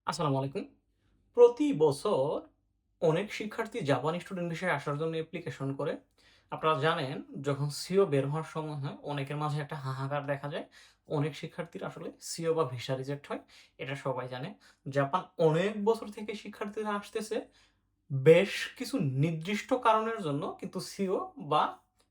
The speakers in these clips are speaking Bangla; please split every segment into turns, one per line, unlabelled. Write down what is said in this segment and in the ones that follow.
আসসালামু আলাইকুম। প্রতি বছর অনেক শিক্ষার্থী জাপানি স্টুডেন্ট ভিসায় আসার জন্য অ্যাপ্লিকেশন করে। আপনারা জানেন যখন সিও বের হওয়ার সময় হয় অনেকের মাঝে একটা হাহাকার দেখা যায়। অনেক শিক্ষার্থীর আসলে সিও বা ভিসা রিজেক্ট হয়। এটা সবাই জানে। জাপান অনেক বছর থেকে শিক্ষার্থীরা আসতেছে বেশ কিছু নির্দিষ্ট কারণের জন্য কিন্তু সিও বা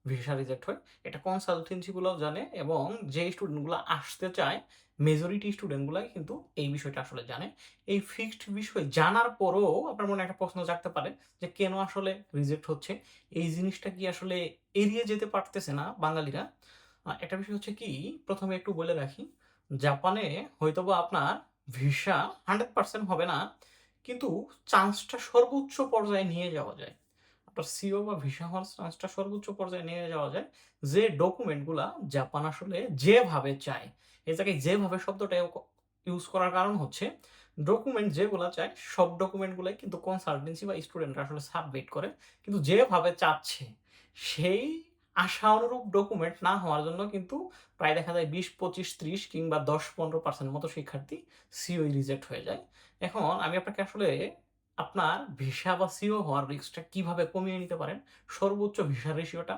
ভিসা রিজেক্ট হয়। এটা কনসালটেন্সি গুলাও জানে এবং যে স্টুডেন্ট গুলা আসতে চায় মেজরিটি স্টুডেন্ট গুলাই কিন্তু এই বিষয়টা আসলে জানে। এই ফিক্সড বিষয় জানার পরেও আপনার মনে একটা প্রশ্ন জাগতে পারে যে কেন আসলে রিজেক্ট হচ্ছে? এই জিনিসটা কি আসলে এড়িয়ে যেতে পারতেছে না বাঙালিরা? একটা বিষয় হচ্ছে কি ১ম এ একটু বলে রাখি, জাপানে হয়তোবা আপনার ভিসা 100% হবে না। কিন্তু চান্সটা সর্বোচ্চ পর্যায়ে নিয়ে যাওয়া যায়। আপনার সিও বা ভিসা হওয়ার চান্সটা সর্বোচ্চ পর্যায়ে নিয়ে যাওয়া যায়। যে ডকুমেন্ট গুলা জাপান আসলে যেভাবে চায়, এই জায়গায় যেভাবে শব্দটা ইউজ করার কারণ হচ্ছে, ডকুমেন্ট যেগুলা চায় সব ডকুমেন্ট গুলাই কিন্তু কনসালটেন্সি বা স্টুডেন্টরা আসলে সাবমিট করে। কিন্তু যেভাবে চাচ্ছে সেই আশা অনুরূপ ডকুমেন্ট না হওয়ার জন্য কিন্তু প্রায় দেখা যায় ২০, ২৫, ৩০ কিংবা ১০-১৫% মতো শিক্ষার্থী সিওই রিজেক্ট হয়ে যায়। এখন আমি আপনাকে আসলে আপনার ভিসা বা সিও হওয়ার রিস্কটা কিভাবে কমিয়ে নিতে পারেন, সর্বোচ্চ ভিসা রেশিওটা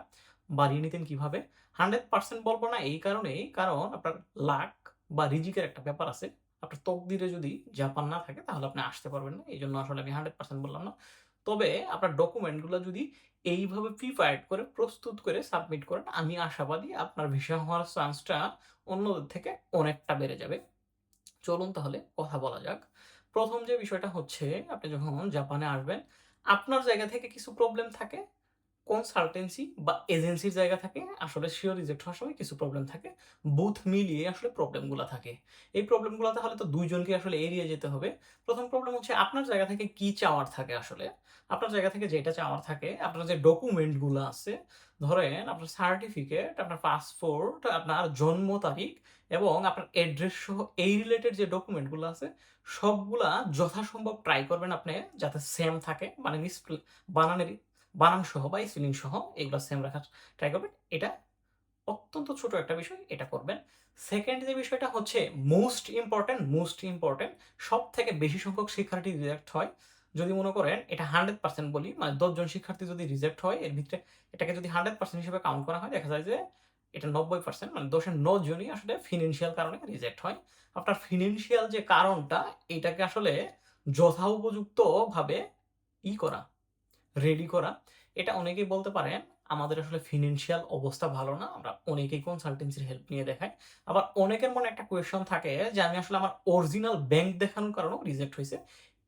বাড়িয়ে নিতেন কিভাবে? 100% বলব না এই কারণেই, কারণ আপনার লাক বা রিজিকের একটা ব্যাপার আছে। আপনার তকদিরে যদি জাপান না থাকে তাহলে আপনি আসতে পারবেন না। এজন্য আসলে আমি 100% বললাম না। তবে আপনার ডকুমেন্ট গুলা যদি এইভাবে প্রিপেয়ার্ড করে প্রস্তুত করে সাবমিট করেন, আমি আশাবাদী আপনার ভিসা হওয়ার চান্সটা অন্যদের থেকে অনেকটা বেড়ে যাবে। চলুন তাহলে কথা বলা যাক। ১ম যে বিষয়টা হচ্ছে, আপনি যখন জাপানে আসবেন, আপনার জায়গা থেকে কিছু প্রবলেম থাকে, কনসালটেন্সি বা এজেন্সির জায়গা থেকে আসলে সিও রিজেক্ট হওয়ার সময় কিছু প্রবলেম থাকে। বুথ মিলিয়ে আসলে প্রবলেমগুলা থাকে। এই প্রবলেমগুলা তাহলে তো ২ জনকে আসলে এড়িয়ে যেতে হবে। ১ম প্রবলেম হচ্ছে আপনার জায়গা থেকে কি চাওয়ার থাকে আসলে? আপনার জায়গা থেকে যেটা চাওয়ার থাকে, আপনার যে ডকুমেন্ট গুলা আছে, ধরেন আপনার সার্টিফিকেট, আপনার পাসপোর্ট, আপনার জন্ম তারিখ এবং আপনার অ্যাড্রেস সহ এই রিলেটেড যে ডকুমেন্ট গুলো আছে, সবগুলা যথাসম্ভব ট্রাই করবেন আপনি যাতে সেম থাকে। মানে বানানের বানান সহ বা স্পেলিং সহ এগুলা সেম রাখার ট্রাই করবেন। এটা অত্যন্ত ছোট একটা বিষয়, এটা করবেন। 2nd যে বিষয়টা হচ্ছে মোস্ট ইম্পোর্টেন্ট সবথেকে বেশি সংখ্যক শিক্ষার্থী রিজেক্ট হয়। যদি মনে করেন এটা 100% বলি, মানে ১০ জন শিক্ষার্থী যদি রিজেক্ট হয়, এর ভিতরে এটাকে যদি 100% হিসেবে কাউন্ট করা হয়, দেখা যায় যে এটা ৯০% মানে ১০ এর ৯ জনই আসলে ফিন্যান্সিয়াল কারণে রিজেক্ট হয়। আপনার ফিন্যান্সিয়াল যে কারণটা, এটাকে আসলে যথোপযুক্তভাবে করা, রেডি করা। এটা অনেকেই বলতে পারেন, আমাদের আসলে ফিন্যান্সিয়াল অবস্থা ভালো না। আমরা অনেকেই কনসালটেন্সির হেল্প নিয়ে দেখাই। আবার অনেকের মনে একটা কোয়েশ্চন থাকে যে, আমি আসলে আমার অরিজিনাল ব্যাংক দেখানোর কারণেও রিজেক্ট হইছে।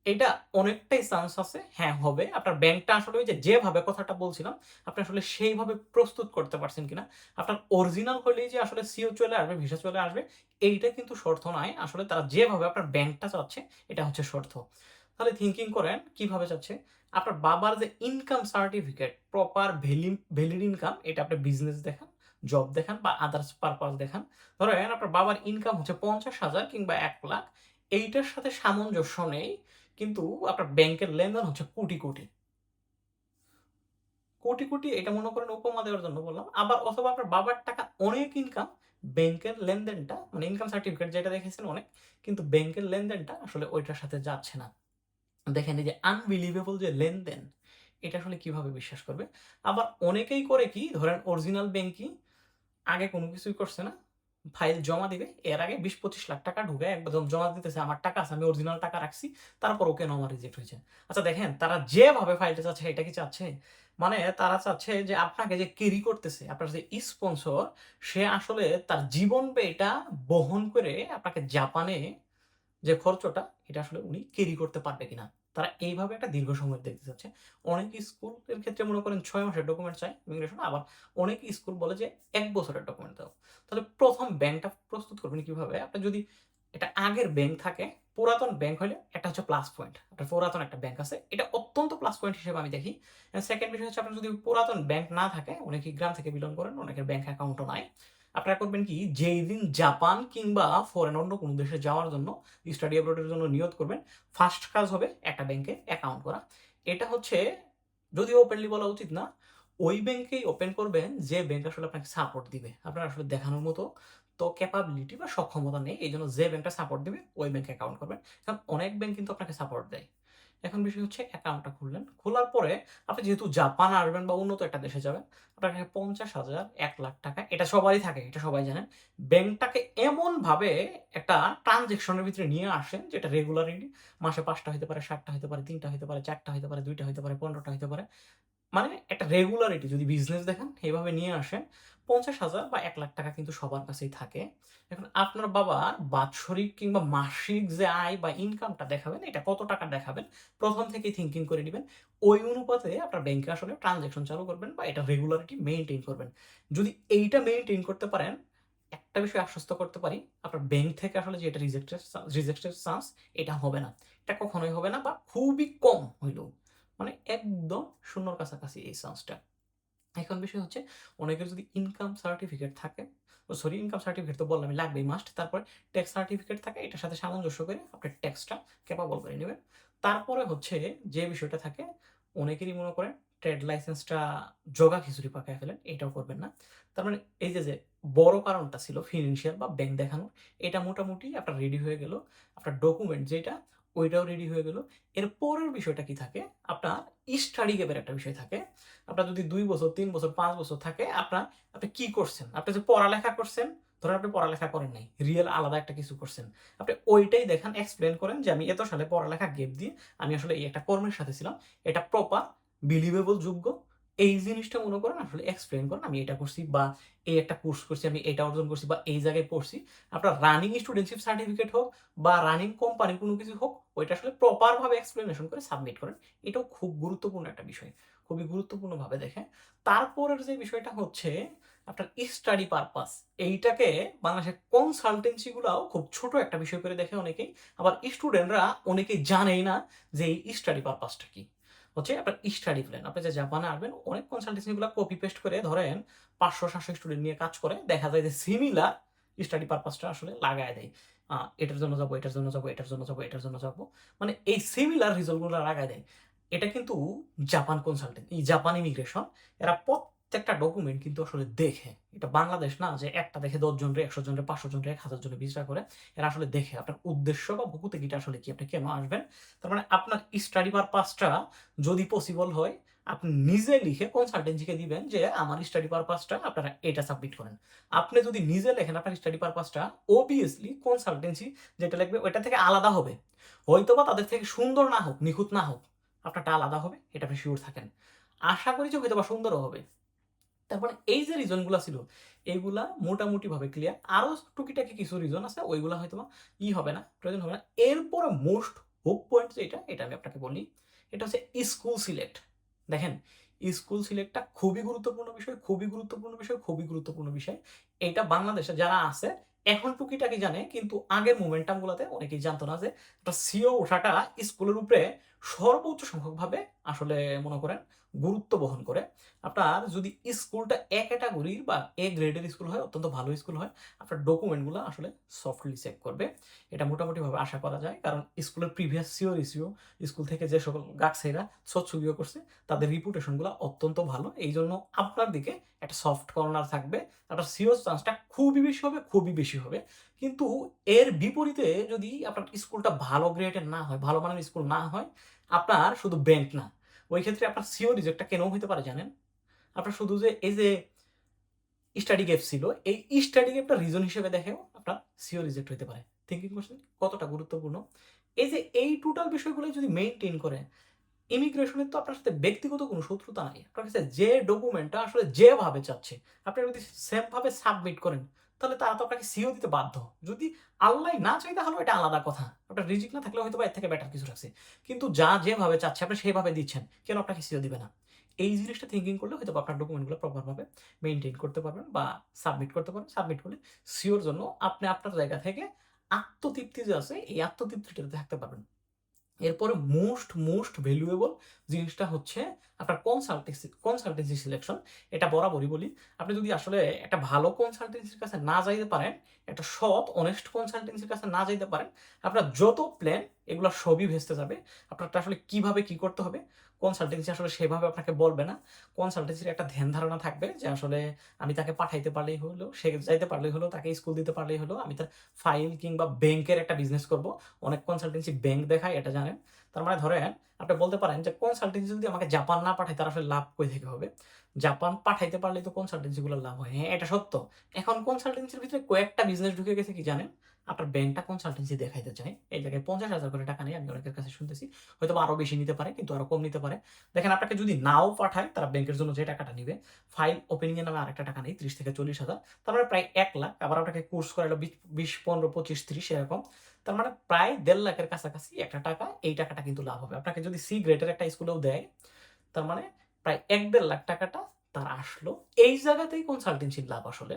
এটা অনেকটাই চান্স আছে, হ্যাঁ হবে। আপনার ব্যাংকটা আসলে ওই যে যেভাবে কথাটা বলছিলাম, আপনি আসলে সেইভাবে প্রস্তুত করতে পারছেন কিনা। আপনার অরিজিনাল হলেই যে আসলে সিও চলে আসবে, ভিসা চলে আসবে, এইটা কিন্তু শর্ত নয়। আসলে তারা যেভাবে আপনার ব্যাংকটা চাচ্ছে, এটা হচ্ছে শর্ত। তাহলে থিংকিং করেন কিভাবে চাচ্ছে? আপনার বাবার যে income certificate, proper valid income, এটা আপনি বিজনেস দেখান, জব দেখান বা আদার্স পারপাস দেখান। ধরেন আপনার বাবার ইনকাম হচ্ছে ৫০,০০০ কিংবা ১,০০,০০০। এইটার সাথে সামঞ্জস্য নেই, কিন্তু আপনার ব্যাংকের লেনদেন হচ্ছে কোটি, কোটি। কোটি, কোটি এটা মনে করেন উপমা দেওয়ার জন্য বললাম। আবার অথবা আপনার বাবার টাকা অনেক ইনকাম, ব্যাংকের লেনদেনটা মানে ইনকাম সার্টিফিকেট যেটা দেখেছেন অনেক, কিন্তু ব্যাংকের লেনদেনটা আসলে ওইটার সাথে যাচ্ছে না। দেখেন এই যে আনবিলিভেবল যে লেনদেন, এটা আসলে কিভাবে বিশ্বাস করবে? আবার অনেকেই করে কি, ধরেন অরিজিনাল ব্যাংকই আগে কোনো কিছুই করছে না। ফাইল জমা দিবে। এর আগে ২০-২৫ লাখ টাকা ঢুকায় একদম জমা দিতেছে, আমার টাকা আছে, আমি অরিজিনাল টাকা রাখছি। তারপরও কেন আমার রিজেক্ট হয়েছে? আচ্ছা দেখেন, তারা যেভাবে ফাইলটা চাচ্ছে এটা কি চাচ্ছে? মানে তারা চাচ্ছে যে আপনাকে যে ক্যারি করতেছে, আপনার যে স্পন্সর, সে আসলে তার জীবন ব্যয়টা বহন করে আপনাকে জাপানে যে খরচটা, এটা আসলে উনি ক্যারি করতে পারবে কিনা। তারা এইভাবে একটা দীর্ঘ সময় দেখতে চাচ্ছে। অনেক স্কুলের ক্ষেত্রে মনে করেন ৬ মাসের ডকুমেন্ট চায় ইমিগ্রেশন, আবার অনেক স্কুল বলে যে ১ বছরের ডকুমেন্ট দাও। তাহলে ১ম ব্যাংকটা প্রস্তুত করবেন কিভাবে? আপনার যদি এটা আগের ব্যাংক থাকে, পুরাতন ব্যাংক হইলে একটা হচ্ছে প্লাস পয়েন্ট। আপনার পুরাতন একটা ব্যাংক আছে। এটা অত্যন্ত প্লাস পয়েন্ট হিসেবে আমি দেখি। 2nd বিষয় হচ্ছে, আপনার যদি পুরাতন ব্যাংক না থাকে, অনেকেই গ্রাম থেকে বিলং করেন, অনেকের ব্যাংক অ্যাকাউন্টও নাই। আপনারা করবেন কি, যেই দিন জাপান কিংবা ফরেন অন্য কোনো দেশে যাওয়ার জন্য, স্টাডি অ্যাব্রোড এর জন্য নিয়ত করবেন, ফার্স্ট কাজ হবে একটা ব্যাংকে অ্যাকাউন্ট করা। এটা হচ্ছে, যদিও ওপেনলি বলা উচিত না, ওই ব্যাংকেই ওপেন করবেন যে ব্যাংক আসলে আপনাকে সাপোর্ট দিবে। আপনার আসলে দেখানোর মতো তো ক্যাপাবিলিটি বা সক্ষমতা নেই। এইজন্য যে ব্যাংকটা সাপোর্ট দিবে ওই ব্যাংকে অ্যাকাউন্ট করবেন। কারণ অনেক ব্যাংক কিন্তু আপনাকে সাপোর্ট দেয়। এখন বিষয় হচ্ছে অ্যাকাউন্টটা খুললেন। খোলার পরে আপনি যেহেতু জাপান আসবেন বা উন্নত একটা দেশে যাবেন, আপনার কাছে ৫০,০০০, ৳১,০০,০০০ এটা সবারই থাকে, এটা সবাই জানেন। ব্যাংকটাকে এমনভাবে একটা ট্রান্সেকশনের ভিতরে নিয়ে আসেন যেটা রেগুলারিটি মাসে ৫ টা হইতে পারে, ৭ টা হইতে পারে, ৩ টা হইতে পারে, ৪ টা হইতে পারে, ২ টা হইতে পারে, ১৫ টা হইতে পারে। মানে একটা রেগুলারিটি যদি বিজনেস দেখেন এভাবে নিয়ে আসেন, ৫০,০০০ বা ৳১,০০,০০০ কিন্তু সবার কাছেই থাকে। এখন আপনার বাবার বাৎসরিক কিংবা মাসিক যে আয় বা ইনকামটা দেখাবেন, এটা কত টাকা দেখাবেন, ১ম থেকেই থিংকিং করে নিবেন। ওই অনুপাতে আপনার ব্যাংকে আসলে ট্রান্সেকশন চালু করবেন বা এটা রেগুলারিটি মেইনটেইন করবেন। যদি এইটা মেইনটেইন করতে পারেন, একটা বিষয় আশ্বস্ত করতে পারি, আপনার ব্যাংক থেকে আসলে যে এটা রিজেক্টের চান্স এটা হবে না। এটা কখনোই হবে না বা খুবই কম হইলেও। মানে একদম শূন্যর কাছাকাছি এই চান্সটা। এখন বিষয় হচ্ছে অনেকের যদি ইনকাম সার্টিফিকেট থাকে, ইনকাম সার্টিফিকেট তো বললামই লাগবেই মাস্ট। তারপরে ট্যাক্স সার্টিফিকেট থাকে, এটার সাথে সামঞ্জস্য করে আপনার ট্যাক্সটা ক্যাপাবল করে নেবেন। তারপরে হচ্ছে যে বিষয়টা থাকে, অনেকেরই মনে করেন ট্রেড লাইসেন্সটা জগা খিচুড়ি পাকায় ফেলেন, এটাও করবেন না। তার মানে এই যে বড় কারণটা ছিল ফিন্যান্সিয়াল বা ব্যাংক দেখানোর, এটা মোটামুটি আপনার রেডি হয়ে গেল। আপনার ডকুমেন্ট যেটা ওইটাও রেডি হয়ে গেল। এর পরের বিষয়টা কি থাকে, আপনার স্টাডি গ্যাপের একটা বিষয় থাকে। আপনার যদি ২ বছর, ৩ বছর, ৫ বছর থাকে, আপনি কি করছেন? আপনি যে পড়ালেখা করছেন, ধরেন আপনি পড়ালেখা করেন নাই। রিয়েল আলাদা একটা কিছু করছেন। আপনি ওইটাই দেখান, এক্সপ্লেইন করেন যে আমি এত সালে পড়ালেখা গ্যাপ দিয়ে আমি আসলে এই একটা কর্মের সাথে ছিলাম। এটা প্রপার, বিলিভেবল, যোগ্য। এই জিনিসটা মনে করেন আসলে এক্সপ্লেইন করেন। আমি এটা করছি বা এই একটা কোর্স করছি, আমি এটা অর্জন করছি বা এই জায়গায় পড়ছি। আপনার রানিং স্টুডেন্টশিপ সার্টিফিকেট হোক বা রানিং কোম্পানির কোনো কিছু হোক, ওইটা আসলে প্রপার ভাবে এক্সপ্লেনেশন করে সাবমিট করেন। এটাও খুব গুরুত্বপূর্ণ একটা বিষয়। খুবই গুরুত্বপূর্ণভাবে দেখেন। তারপরের যে বিষয়টা হচ্ছে আপনার স্টাডি পারপাস। এইটাকে বাংলাদেশের কনসালটেন্সি গুলাও খুব ছোট একটা বিষয় করে দেখে অনেকেই। আবার স্টুডেন্টরা অনেকেই জানেই না যে এই স্টাডি পারপাসটা কি। হচ্ছে আপনার স্টাডি প্ল্যান। আপনি যে জাপানে আসবেন, অনেক কনসালটেন্সি গুলা কপি পেস্ট করে ধরেন ৫০০-৭০০ স্টুডেন্ট নিয়ে কাজ করে। দেখা যায় যে সিমিলার স্টাডি পারপাসটা আসলে লাগায় দেয়। এটার জন্য যাবো, এটার জন্য যাবো, এটার জন্য যাবো, এটার জন্য যাবো। মানে এই সিমিলার রিজল্ট গুলো লাগায় দেয়। এটা কিন্তু জাপান ইমিগ্রেশন, এরা প্রত্যেকটা ডকুমেন্ট কিন্তু আসলে দেখে। এটা বাংলাদেশ না যে একটা দেখে ১০ জন রে, ১০০ জন রে, ৫০০ জন রে, ১০০০ জনে ভিসা করে। এরা আসলে দেখে আপনার উদ্দেশ্য বা ভূতেকিটা আসলে কি, আপনি কেন আসবেন। তার মানে আপনার স্টাডি পারপাসটা যদি পসিবল হয়, আপনি নিজে লিখে কনসালটেন্সিকে দিবেন যে আমার স্টাডি পারপাসটা আপনারা এটা সাবমিট করেন। আপনি যদি নিজে লেখেন আপনার স্টাডি পারপাসটা, অবভিয়াসলি কনসালটেন্সি যেটা লিখবে ওইটা থেকে আলাদা হবে। হয়তোবা তাদের থেকে সুন্দর না হোক, নিখুঁত না হোক, আপনারটা আলাদা হবে, এটা আপনি সিউর থাকেন। আশা করি যে হয়তোবা সুন্দরও হবে। তারপরে এই যে রিজন গুলা ছিল, এগুলা মোটামুটি ভাবে ক্লিয়ার। আরো টুকিটাকি কিছু রিজন আছে, ওইগুলা হয়তোবা হবে না, প্রয়োজন হবে না। এরপরে মোস্ট হোপ পয়েন্ট যেটা, এটা আমি আপনাকে বলি, এটা হচ্ছে স্কুল সিলেক্ট। দেখেন, স্কুল সিলেক্টটা খুবই গুরুত্বপূর্ণ বিষয়, খুবই গুরুত্বপূর্ণ বিষয়, খুবই গুরুত্বপূর্ণ বিষয়। এটা বাংলাদেশে যারা আছে এখন টুকিটাকি জানে, কিন্তু আগের মোমেন্টাম গুলাতে অনেকেই জানতো না যে একটা সিও ওঠাটা স্কুলের উপরে সর্বোচ্চ সংখ্যক ভাবে আসলে মনে করেন গুরুত্ব বহন করে। আপনার যদি স্কুলটা এ ক্যাটাগরির বা এ গ্রেডের স্কুল হয়, অত্যন্ত ভালো স্কুল হয়, আপনার ডকুমেন্টগুলো আসলে সফটলি চেক করবে। এটা মোটামুটিভাবে আশা করা যায়। কারণ স্কুলের প্রিভিয়াস সিও রিসিও, স্কুল থেকে যে সকল গার্ডসেরা ছবিও করছে, তাদের রিপুটেশনগুলো অত্যন্ত ভালো। এই জন্য আপনার দিকে একটা সফট কর্নার থাকবে। আপনার সিওর চান্সটা খুবই বেশি হবে, খুবই বেশি হবে। কিন্তু এর বিপরীতে যদি আপনার স্কুলটা ভালো গ্রেডের না হয়, ভালো মানের স্কুল না হয়, আপনার শুধু ব্যাংক না, ওই ক্ষেত্রে আপনার সিও রিজেক্টটা কেন হইতে পারে জানেন? আপনার শুধু যে এই যে স্টাডি গ্যাপ ছিল, এই স্টাডি গ্যাপটা রিজন হিসেবে দেখেও আপনার সিও রিজেক্ট হইতে পারে। থিংকিং করছেন কতটা গুরুত্বপূর্ণ? এই যে এই টোটাল বিষয়গুলো যদি মেইনটেইন করে, ইমিগ্রেশনের তো আপনার সাথে ব্যক্তিগত কোনো শত্রুতা নাই। আপনার কাছে যে ডকুমেন্টটা আসলে যেভাবে চাচ্ছে, আপনি যদি সেম ভাবে সাবমিট করেন, তাহলে তারা তো আপনাকে সিও দিতে বাধ্য। যদি আল্লাহই না চায় তাহলে এটা আলাদা কথা। আপনার রিজিক না থাকলে হয়তোবা এর থেকে বেটার কিছু রাখছে। কিন্তু যা যেভাবে চাচ্ছে আপনি সেভাবে দিচ্ছেন। কেন আপনাকে সিও দিবে না? এই জিনিসটা থিংকিং করলে হয়তোবা আপনার ডকুমেন্টগুলো প্রপার ভাবে মেইনটেইন করতে পারবেন বা সাবমিট করতে পারবেন। সাবমিট করলে সিওর জন্য আপনি আপনার জায়গা থেকে আত্মতৃপ্তি যে আছে, এই আত্মতৃপ্তিটাতে থাকতে পারবেন। এরপরে মোস্ট ভ্যালুয়েবল জিনিসটা হচ্ছে আপনার কনসালটেন্সি সিলেকশন। এটা বরাবরই বলি, আপনি যদি আসলে একটা ভালো কনসালটেন্সির কাছে না যাইতে পারেন, একটা সৎ অনেস্ট কনসালটেন্সির কাছে না যাইতে পারেন, আপনার যত প্ল্যান এগুলো সবই ভেস্তে যাবে। আপনারটা আসলে কিভাবে কি করতে হবে, কনসালটেন্সি আসলে সেভাবে আপনাকে বলবে না। কনসালটেন্সির একটা ধ্যান ধারণা থাকবে যে আসলে আমি তাকে পাঠাইতে পারলেই হলো, সে যাইতে পারলেই হলো, তাকে স্কুল দিতে পারলেই হলো। আমি তার ফাইল কিংবা ব্যাংকের একটা বিজনেস করব। অনেক কনসালটেন্সি ব্যাংক দেখায়, এটা জানেন। তার মানে ধরেন আপনি বলতে পারেন যে কনসালটেন্সি যদি আমাকে জাপান না পাঠায় তার আসলে লাভ কই থেকে হবে? জাপান পাঠাইতে পারলেই তো কনসালটেন্সিগুলোর লাভ হয়। হ্যাঁ, এটা সত্য। এখন কনসালটেন্সির ভিতরে কয়েকটা বিজনেস ঢুকে গেছে কি জানেন? আপনার ব্যাংকটা কনসালটেন্সি দেখাইতে চায়। এই জায়গায় ৫০,০০০ করে টাকা নেয়। আমি অনেকের কাছে শুনতেছি। হয়তোবা আরো বেশি নিতে পারে, কিন্তু আরো কম নিতে পারে। দেখেন আপনাকে যদি নাও পাঠায়, তারা ব্যাংকের জন্য যে টাকাটা নিবে, ফাইল ওপেনিং এর নামে আরেকটা টাকা নেয় ৩০ থেকে ৪০,০০০। তার মানে প্রায় ১,০০,০০০। আবার আপনাকে কোর্স করাইলো ২০, ১৫, ২৫, ৩০ এরকম। তার মানে প্রায় ১.৫ লাখের কাছাকাছি একটা টাকা। এই টাকাটা কিন্তু লাভ হবে। আপনাকে যদি সি গ্রেডের একটা স্কুলেও দেয়, তার মানে প্রায় ১-১.৫ লাখ টাকাটা তার আসলো। এই জায়গাতেই কনসালটেন্সির লাভ আসলে।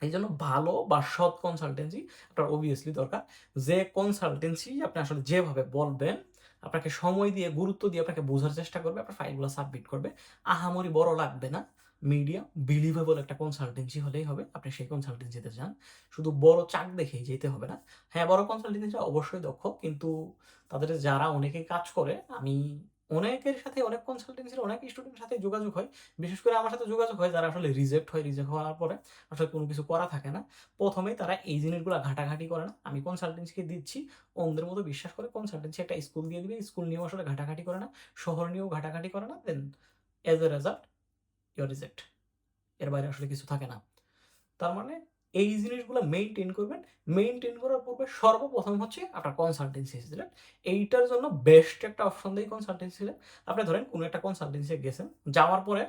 এইজন্য ভালো বা সৎ কনসালটেন্সি আপনার obviously দরকার। যে কনসালটেন্সি আপনি আসলে যেভাবে বলবেন, আপনাকে সময় দিয়ে, গুরুত্ব দিয়ে আপনাকে বোঝার চেষ্টা করবে, আপনার ফাইলগুলো সাবমিট করবে। আহামরি বড় লাগবে না। মিডিয়াম বিলিভেবল একটা কনসালটেন্সি হলেই হবে। আপনি সেই কনসালটেন্সিতে যান। শুধু বড় চাক দেখেই যেতে হবে না। হ্যাঁ, বড় কনসালটেন্সি অবশ্যই দক্ষ, কিন্তু তাদের যারা অনেকেই কাজ করে, আমি অনেকের সাথে, অনেক কনসালটেন্সির অনেক স্টুডেন্টের সাথে যোগাযোগ হয়। বিশেষ করে আমার সাথে যোগাযোগ হয় যারা আসলে রিজেক্ট হয়। রিজেক্ট হওয়ার পরে আসলে কোনো কিছু করা থাকে না। ১ম এই তারা এই জিনিসগুলা ঘাটাঘাটি করে না। আমি কনসালটেন্সিকে দিচ্ছি, অন্ধের মতো বিশ্বাস করে কনসালটেন্সি একটা স্কুল দিয়ে দিবে। স্কুল নিয়েও আসলে ঘাটাঘাটি করে না। শহর নিয়েও ঘাটাঘাটি করে না। Then as a result you are reject. এর বাইরে আসলে কিছু থাকে না। তার মানে এই জিনিসগুলো মেইনটেইন করবেন। মেইনটেইন করার পূর্বে সর্বপ্রথম হচ্ছে আপনার কনসালটেন্সি সিলেক্ট। এইটার জন্য বেস্ট একটা অপশন দেই কনসালটেন্সি সিলেক্ট। আপনি ধরেন কোনো একটা কনসালটেন্সি গেছেন, যাওয়ার পরে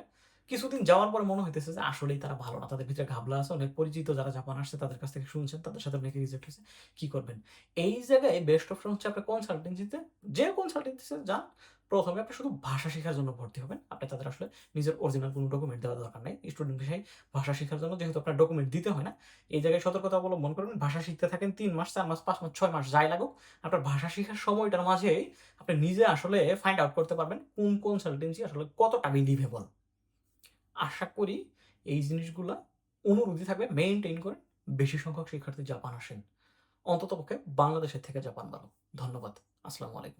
কিছুদিন যাওয়ার পরে মনে হইতেছে যে আসলেই তারা ভালো না। তাদের ভিতরে ঘাবলা আছে। অনেক পরিচিত যারা জাপান আসছে তাদের কাছ থেকে শুনছেন, তাদের সাথে অনেকে রিজেক্ট হইছে। কি করবেন? এই জায়গায় বেস্ট অপশন হচ্ছে আপনি কনসালটেন্সিতে, যে কনসালটেন্সিতে যান, ১ম এ আপনি শুধু ভাষা শিখার জন্য ভর্তি হবেন। আপনি তাদের আসলে নিজের অরিজিনাল কোনো ডকুমেন্ট দেওয়ার দরকার নাই। স্টুডেন্ট ভিসায় ভাষা শিখার জন্য যেহেতু আপনার ডকুমেন্ট দিতে হয় না, এই জায়গায় সতর্কতা অবলম্বন করবেন। ভাষা শিখতে থাকেন ৩ মাস, ৪ মাস, ৫ মাস, ৬ মাস যাই লাগুক। আপনার ভাষা শিখার সময়টার মাঝেই আপনি নিজে আসলে ফাইন্ড আউট করতে পারবেন কোন কনসালটেন্সি আসলে কতটা বিলিভেবল। আশা করি এই জিনিসগুলা অনুরোধই থাকবে, মেইনটেইন করেন। বেশি সংখ্যক শিক্ষার্থী জাপান আসেন। অন্ততপক্ষে বাংলাদেশের থেকে জাপান ভালো। ধন্যবাদ। আসসালামু আলাইকুম।